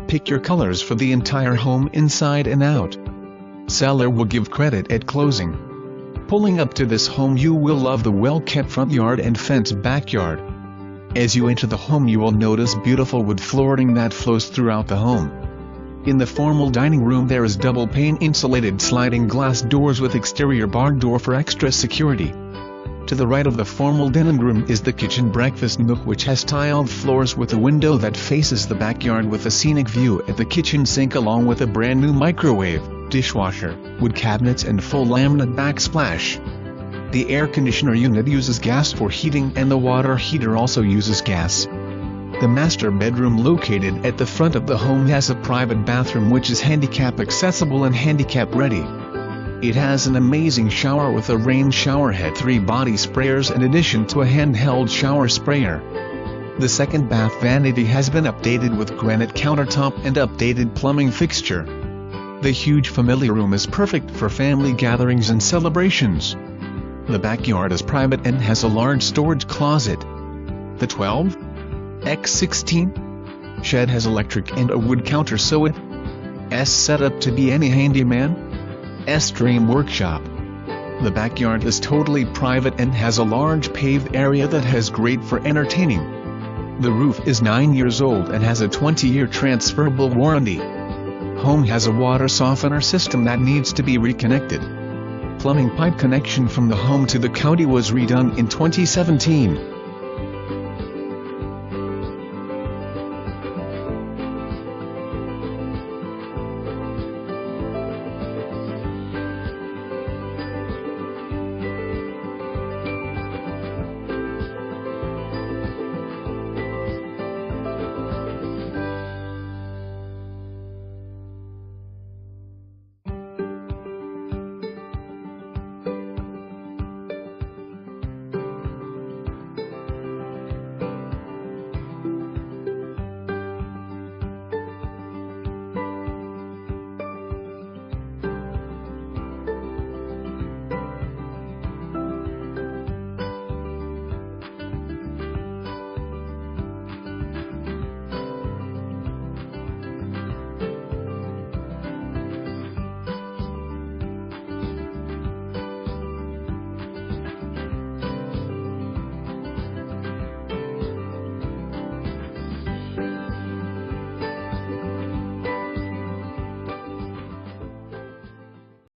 Pick your colors for the entire home inside and out. Seller will give credit at closing. Pulling up to this home, you will love the well-kept front yard and fenced backyard. As you enter the home, you will notice beautiful wood flooring that flows throughout the home. In the formal dining room, there is double pane insulated sliding glass doors with exterior barred door for extra security. To the right of the formal dining room is the kitchen breakfast nook, which has tiled floors with a window that faces the backyard with a scenic view at the kitchen sink, along with a brand new microwave, dishwasher, wood cabinets and full laminate backsplash. The air conditioner unit uses gas for heating and the water heater also uses gas. The master bedroom located at the front of the home has a private bathroom which is handicap accessible and handicap ready. It has an amazing shower with a rain shower head, 3 body sprayers in addition to a handheld shower sprayer. The second bath vanity has been updated with granite countertop and updated plumbing fixture. The huge family room is perfect for family gatherings and celebrations. The backyard is private and has a large storage closet. The 12x16 shed has electric and a wood counter, so it's set up to be any handyman's dream workshop. The backyard is totally private and has a large paved area that has great for entertaining. The roof is 9 years old and has a 20-year transferable warranty. Home has a water softener system that needs to be reconnected. Plumbing pipe connection from the home to the county was redone in 2017.